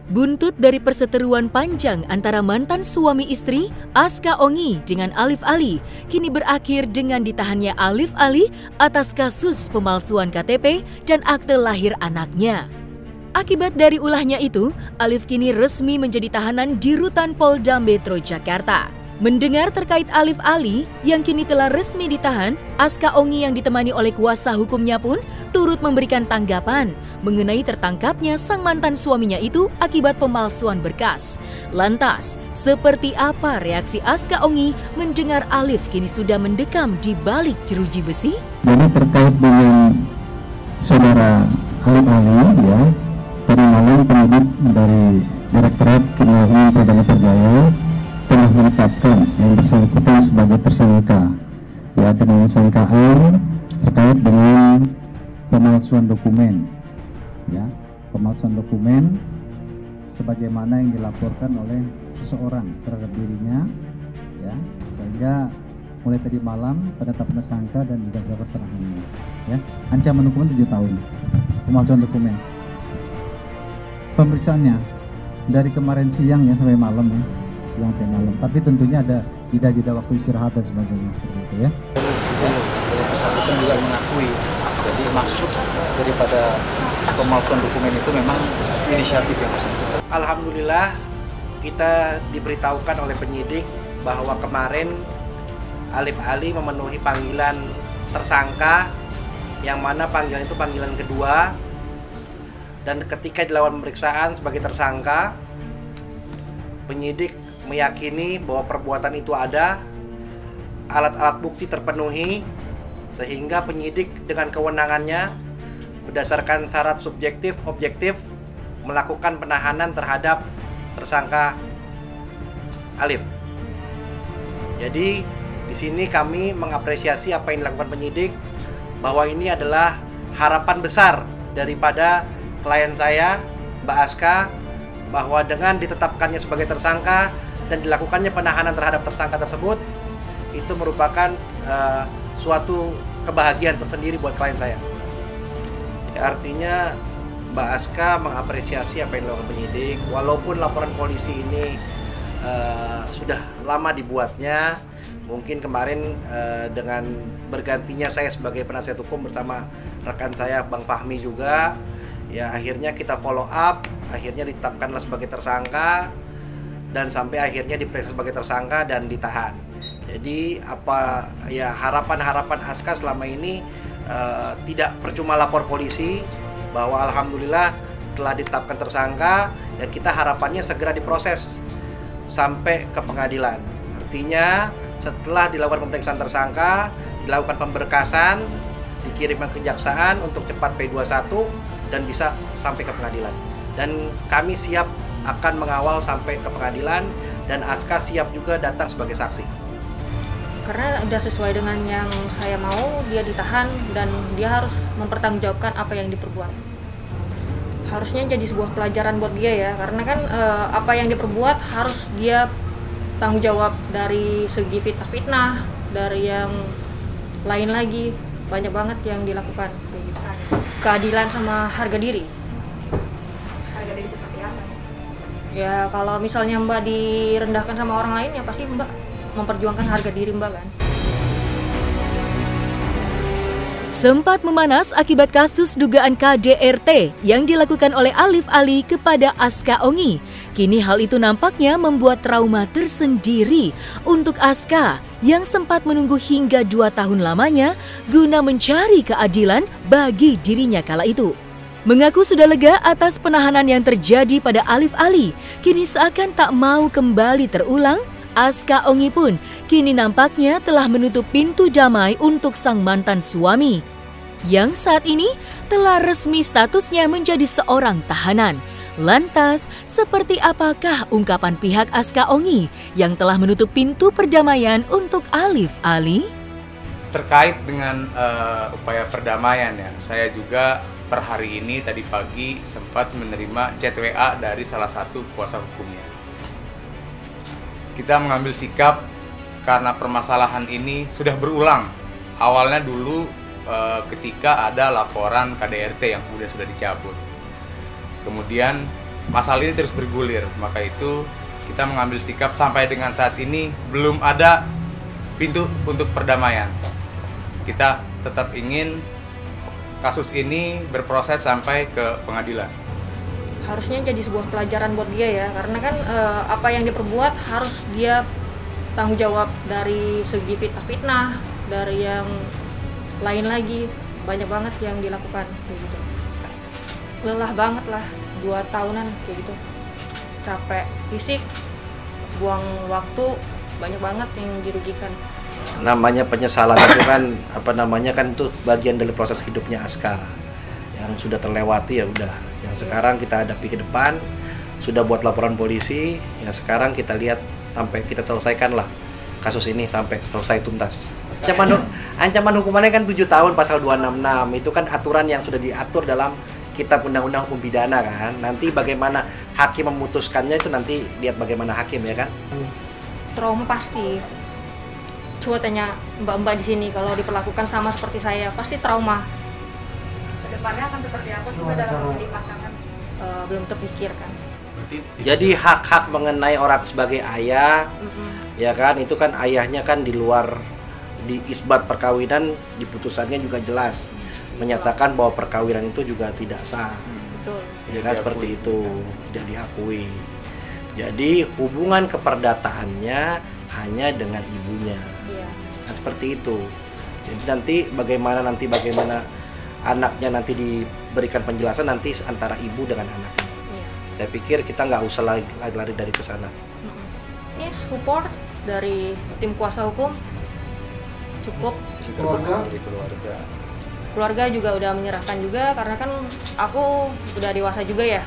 Buntut dari perseteruan panjang antara mantan suami istri Aska Ongi dengan Alif Ali kini berakhir dengan ditahannya Alif Ali atas kasus pemalsuan KTP dan akte lahir anaknya. Akibat dari ulahnya itu, Alif kini resmi menjadi tahanan di Rutan Polda Metro Jakarta. Mendengar terkait Alif Ali yang kini telah resmi ditahan, Aska Ongi yang ditemani oleh kuasa hukumnya pun turut memberikan tanggapan mengenai tertangkapnya sang mantan suaminya itu akibat pemalsuan berkas. Lantas, seperti apa reaksi Aska Ongi mendengar Alif kini sudah mendekam di balik jeruji besi? Jadi terkait dengan saudara Alif Ali, ya, tadi malam penyidik dari Direktorat Kriminal Umum Polda Metro Jaya telah menetapkan yang bersangkutan sebagai tersangka, ya, dengan sangkaan terkait dengan pemalsuan dokumen, ya, pemalsuan dokumen sebagaimana yang dilaporkan oleh seseorang terhadap dirinya, ya, sehingga mulai tadi malam penetapan tersangka dan juga dapat penahanan, ya, ancaman hukuman 7 tahun pemalsuan dokumen. Pemeriksaannya dari kemarin siang, ya, sampai malam, ya, siang sampai malam, tapi tentunya ada jeda-jeda waktu istirahat dan sebagainya seperti itu, ya. Bersangkutan juga mengakui, jadi maksud daripada pemalsuan dokumen itu memang inisiatif yang bersangkutan. Alhamdulillah kita diberitahukan oleh penyidik bahwa kemarin Alif Ali memenuhi panggilan tersangka, yang mana panggilan itu panggilan kedua, dan ketika dilakukan pemeriksaan sebagai tersangka, penyidik meyakini bahwa perbuatan itu ada, alat-alat bukti terpenuhi, sehingga penyidik dengan kewenangannya berdasarkan syarat subjektif objektif melakukan penahanan terhadap tersangka Alif. Jadi di sini kami mengapresiasi apa yang dilakukan penyidik, bahwa ini adalah harapan besar daripada klien saya, Mbak Aska, bahwa dengan ditetapkannya sebagai tersangka dan dilakukannya penahanan terhadap tersangka tersebut, itu merupakan suatu kebahagiaan tersendiri buat klien saya. Jadi artinya Mbak Aska mengapresiasi apa yang dilakukan penyidik, walaupun laporan polisi ini sudah lama dibuatnya. Mungkin kemarin dengan bergantinya saya sebagai penasihat hukum bersama rekan saya Bang Fahmi juga, ya akhirnya kita follow up, akhirnya ditetapkanlah sebagai tersangka dan sampai akhirnya diperiksa sebagai tersangka dan ditahan. Jadi apa ya harapan Aska selama ini tidak percuma lapor polisi, bahwa alhamdulillah telah ditetapkan tersangka dan kita harapannya segera diproses sampai ke pengadilan. Artinya setelah dilakukan pemeriksaan tersangka, dilakukan pemberkasan, dikirimkan ke kejaksaan untuk cepat P21 dan bisa sampai ke pengadilan. Dan kami siap akan mengawal sampai ke pengadilan, dan Aska siap juga datang sebagai saksi. Karena udah sesuai dengan yang saya mau, dia ditahan dan dia harus mempertanggungjawabkan apa yang diperbuat. Harusnya jadi sebuah pelajaran buat dia, ya, karena kan apa yang diperbuat harus dia tanggung jawab, dari segi fitnah-fitnah, dari yang lain lagi, banyak banget yang dilakukan. Keadilan sama harga diri. Harga diri seperti apa? Ya kalau misalnya Mbak direndahkan sama orang lain, ya pasti Mbak memperjuangkan harga diri Mbak, kan. Sempat memanas akibat kasus dugaan KDRT yang dilakukan oleh Alif Ali kepada Aska Ongi. Kini hal itu nampaknya membuat trauma tersendiri untuk Aska yang sempat menunggu hingga 2 tahun lamanya guna mencari keadilan bagi dirinya kala itu. Mengaku sudah lega atas penahanan yang terjadi pada Alif Ali, kini seakan tak mau kembali terulang. Aska Ongi pun kini nampaknya telah menutup pintu damai untuk sang mantan suami, yang saat ini telah resmi statusnya menjadi seorang tahanan. Lantas, seperti apakah ungkapan pihak Aska Ongi yang telah menutup pintu perdamaian untuk Alif Ali? Terkait dengan upaya perdamaian, ya, saya juga per hari ini tadi pagi sempat menerima chat WA dari salah satu kuasa hukumnya. Kita mengambil sikap karena permasalahan ini sudah berulang. Awalnya dulu ketika ada laporan KDRT yang kemudian sudah dicabut. Kemudian masalah ini terus bergulir, maka itu kita mengambil sikap sampai dengan saat ini belum ada pintu untuk perdamaian. Kita tetap ingin kasus ini berproses sampai ke pengadilan. Harusnya jadi sebuah pelajaran buat dia ya, karena kan apa yang diperbuat harus dia tanggung jawab dari segi fitnah, dari yang lain lagi, banyak banget yang dilakukan kayak gitu. Lelah banget lah, 2 tahunan kayak gitu, capek fisik, buang waktu, banyak banget yang dirugikan. Namanya penyesalan itu kan itu bagian dari proses hidupnya Aska yang sudah terlewati, ya udah. Yang sekarang kita hadapi ke depan, sudah buat laporan polisi, ya sekarang kita lihat sampai kita selesaikan lah kasus ini sampai selesai tuntas. Ancaman hukumannya kan 7 tahun pasal 266, itu kan aturan yang sudah diatur dalam Kitab Undang-Undang Hukum Pidana kan. Nanti bagaimana hakim memutuskannya itu nanti lihat bagaimana hakim ya kan. Trauma pasti. Coba tanya mbak-mbak di sini, kalau diperlakukan sama seperti saya pasti trauma. Kedepannya akan seperti apa sih dalam memilih pasangan? Belum terpikirkan. Jadi hak-hak mengenai orang sebagai ayah, ya kan, itu kan ayahnya kan di luar, di isbat perkawinan di putusannya juga jelas menyatakan bahwa perkawinan itu juga tidak sah. Betul. Ya kan, seperti itu, tidak diakui. Jadi hubungan keperdataannya hanya dengan ibunya. Iya. Kan seperti itu. Jadi bagaimana anaknya nanti diberikan penjelasan nanti antara ibu dengan anaknya. Iya. Saya pikir kita nggak usah lari dari ke sana. Ini support dari tim kuasa hukum cukup. Keluarga juga udah menyerahkan juga, karena kan aku udah dewasa juga ya.